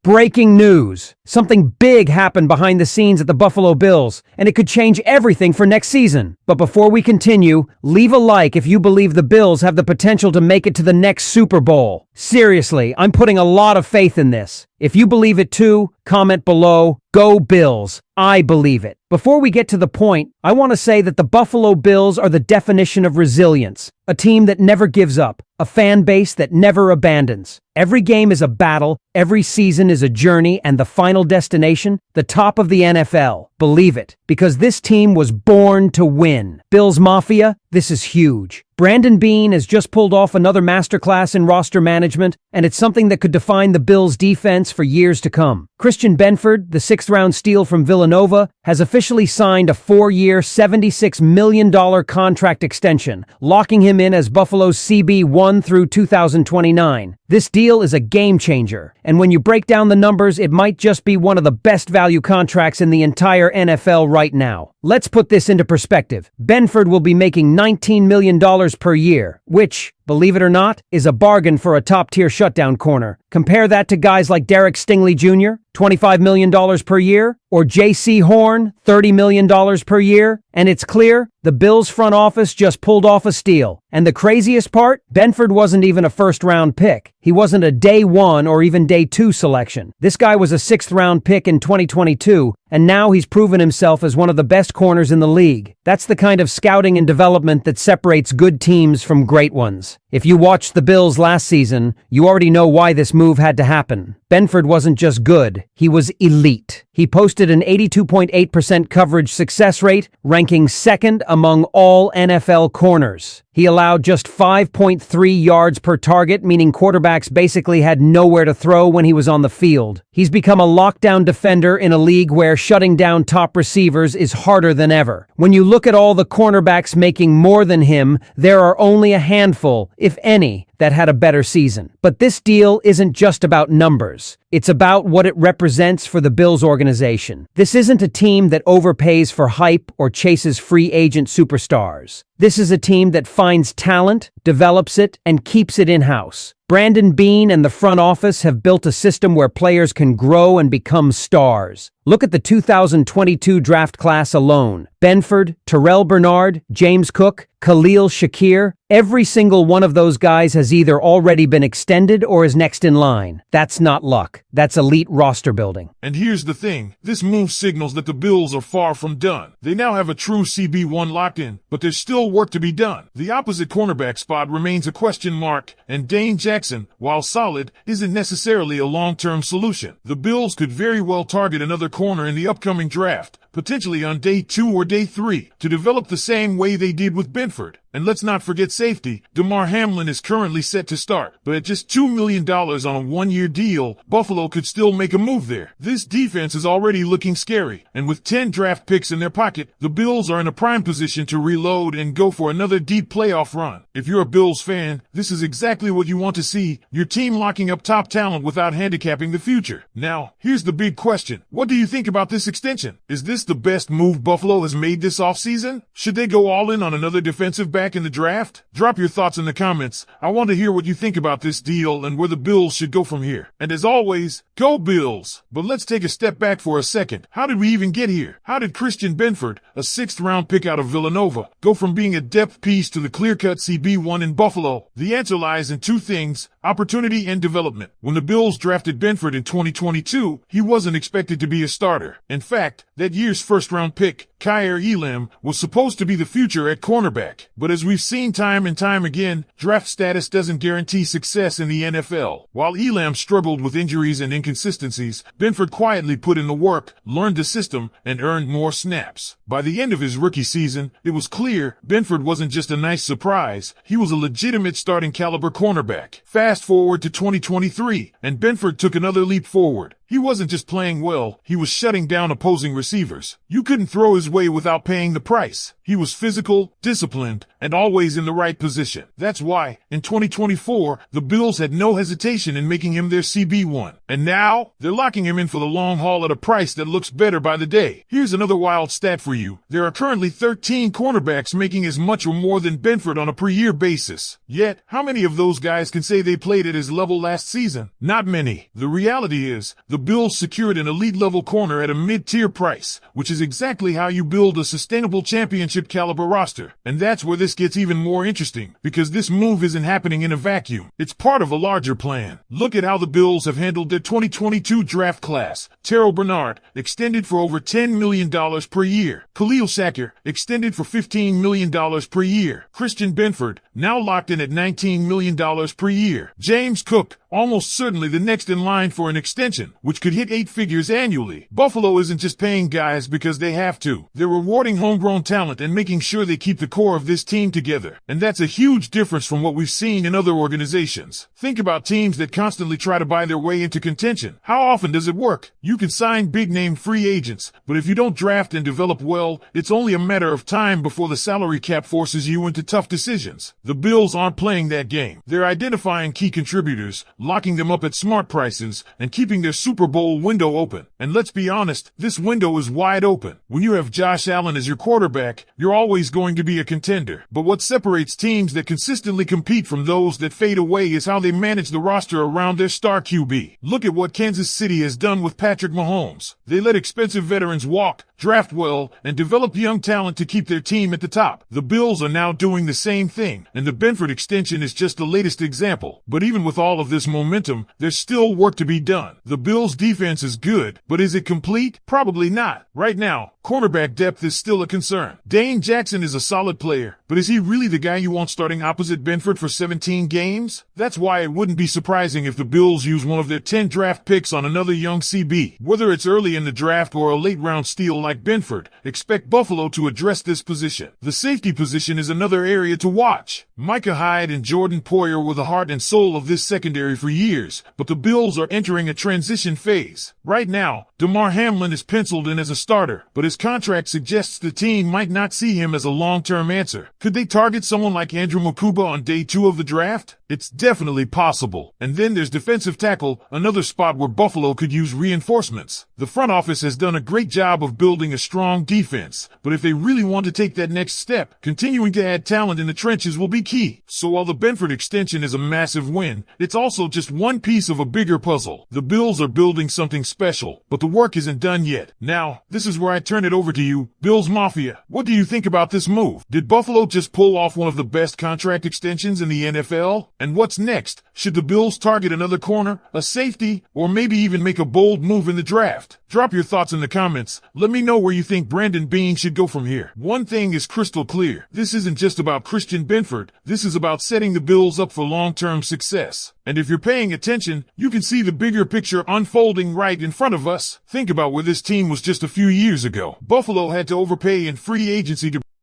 Breaking news! Something big happened behind the scenes at the Buffalo Bills, and it could change everything for next season. But before we continue, leave a like if you believe the Bills have the potential to make it to the next Super Bowl. Seriously, I'm putting a lot of faith in this. If you believe it too, comment below. Go Bills! I believe it. Before we get to the point, I want to say that the Buffalo Bills are the definition of resilience. A team that never gives up. A fan base that never abandons. Every game is a battle, every season is a journey, and the final destination, the top of the NFL. Believe it, because this team was born to win. Bills Mafia, this is huge. Brandon Beane has just pulled off another masterclass in roster management, and it's something that could define the Bills' defense for years to come. Christian Benford, the sixth-round steal from Villanova, has officially signed a 4-year, $76 million contract extension, locking him in as Buffalo's CB1 through 2029. This deal is a game-changer, and when you break down the numbers, it might just be one of the best value contracts in the entire NFL right now. Let's put this into perspective. Benford will be making $19 million per year, which, believe it or not, is a bargain for a top-tier shutdown corner. Compare that to guys like Derek Stingley Jr., $25 million per year, or J.C. Horn, $30 million per year, and it's clear the Bills front office just pulled off a steal. And the craziest part? Benford wasn't even a first-round pick. He wasn't a day 1 or even day 2 selection. This guy was a 6th-round pick in 2022, and now he's proven himself as one of the best corners in the league. That's the kind of scouting and development that separates good teams from great ones. If you watched the Bills last season, you already know why this move had to happen. Benford wasn't just good, he was elite. He posted an 82.8% coverage success rate, ranking 2nd among all NFL corners. He allowed just 5.3 yards per target, meaning quarterbacks basically had nowhere to throw when he was on the field. He's become a lockdown defender in a league where shutting down top receivers is harder than ever. When you look at all the cornerbacks making more than him, there are only a handful, if any, that had a better season. But this deal isn't just about numbers. It's about what it represents for the Bills organization. This isn't a team that overpays for hype or chases free agent superstars. This is a team that finds talent, develops it, and keeps it in-house. Brandon Beane and the front office have built a system where players can grow and become stars. Look at the 2022 draft class alone. Benford, Terrell Bernard, James Cook, Khalil Shakir, every single one of those guys has either already been extended or is next in line. That's not luck. That's elite roster building. And here's the thing. This move signals that the Bills are far from done. They now have a true CB1 locked in, but there's still work to be done. The opposite cornerback spot remains a question mark, and Dane Jackson, while solid, isn't necessarily a long-term solution. The Bills could very well target another corner in the upcoming draft, potentially on day 2 or day 3, to develop the same way they did with Benford. And let's not forget safety. Damar Hamlin is currently set to start, but at just $2 million on a 1-year deal, Buffalo could still make a move there. This defense is already looking scary, and with 10 draft picks in their pocket, the Bills are in a prime position to reload and go for another deep playoff run. If you're a Bills fan, this is exactly what you want to see, your team locking up top talent without handicapping the future. Now, here's the big question. What do you think about this extension? Is this the best move Buffalo has made this offseason? Should they go all in on another defensive back in the draft? Drop your thoughts in the comments. I want to hear what you think about this deal and where the Bills should go from here. And as always, go Bills! But let's take a step back for a second. How did we even get here? How did Christian Benford, a 6th-round pick out of Villanova, go from being a depth piece to the clear-cut CB1 in Buffalo? The answer lies in 2 things: opportunity and development. When the Bills drafted Benford in 2022, he wasn't expected to be a starter. In fact, that year's first-round pick, Kaiir Elam, was supposed to be the future at cornerback. But as we've seen time and time again, draft status doesn't guarantee success in the NFL. While Elam struggled with injuries and inconsistencies, Benford quietly put in the work, learned the system, and earned more snaps. By the end of his rookie season, it was clear Benford wasn't just a nice surprise, he was a legitimate starting caliber cornerback. Fast forward to 2023, and Benford took another leap forward. He wasn't just playing well, he was shutting down opposing receivers. You couldn't throw his way without paying the price. He was physical, disciplined, and always in the right position. That's why, in 2024, the Bills had no hesitation in making him their CB1. And now, they're locking him in for the long haul at a price that looks better by the day. Here's another wild stat for you. There are currently 13 cornerbacks making as much or more than Benford on a per-year basis. Yet, how many of those guys can say they played at his level last season? Not many. The reality is, the the Bills secured an elite-level corner at a mid-tier price, which is exactly how you build a sustainable championship-caliber roster. And that's where this gets even more interesting, because this move isn't happening in a vacuum. It's part of a larger plan. Look at how the Bills have handled their 2022 draft class. Terrell Bernard, extended for over $10 million per year. Khalil Shakir, extended for $15 million per year. Christian Benford, now locked in at $19 million per year. James Cook, almost certainly the next in line for an extension, which could hit 8 figures annually. Buffalo isn't just paying guys because they have to. They're rewarding homegrown talent and making sure they keep the core of this team together. And that's a huge difference from what we've seen in other organizations. Think about teams that constantly try to buy their way into contention. How often does it work? You can sign big-name free agents, but if you don't draft and develop well, it's only a matter of time before the salary cap forces you into tough decisions. The Bills aren't playing that game. They're identifying key contributors, locking them up at smart prices, and keeping their Super Bowl window open. And let's be honest, this window is wide open. When you have Josh Allen as your quarterback, you're always going to be a contender. But what separates teams that consistently compete from those that fade away is how they manage the roster around their star QB. Look at what Kansas City has done with Patrick Mahomes. They let expensive veterans walk, draft well, and develop young talent to keep their team at the top. The Bills are now doing the same thing, and the Benford extension is just the latest example. But even with all of this momentum, there's still work to be done. The Bills' defense is good, but is it complete? Probably not. Right now, cornerback depth is still a concern. Dane Jackson is a solid player, but is he really the guy you want starting opposite Benford for 17 games? That's why it wouldn't be surprising if the Bills use one of their 10 draft picks on another young CB. Whether it's early in the draft or a late-round steal like Benford, expect Buffalo to address this position. The safety position is another area to watch. Micah Hyde and Jordan Poyer were the heart and soul of this secondary for years, but the Bills are entering a transition phase. Right now, Damar Hamlin is penciled in as a starter, but his contract suggests the team might not see him as a long-term answer. Could they target someone like Andrew Mukuba on day 2 of the draft? It's definitely possible. And then there's defensive tackle, another spot where Buffalo could use reinforcements. The front office has done a great job of building a strong defense, but if they really want to take that next step, continuing to add talent in the trenches will be key. So while the Benford extension is a massive win, it's also just one piece of a bigger puzzle. The Bills are building something special, but the work isn't done yet. Now, this is where I turn it over to you, Bills Mafia. What do you think about this move? Did Buffalo just pull off one of the best contract extensions in the NFL? And what's next? Should the Bills target another corner, a safety, or maybe even make a bold move in the draft? Drop your thoughts in the comments. Let me know where you think Brandon Beane should go from here. One thing is crystal clear. This isn't just about Christian Benford. This is about setting the Bills up for long-term success. And if you're paying attention, you can see the bigger picture unfolding right in front of us. Think about where this team was just a few years ago. Buffalo had to overpay in free agency to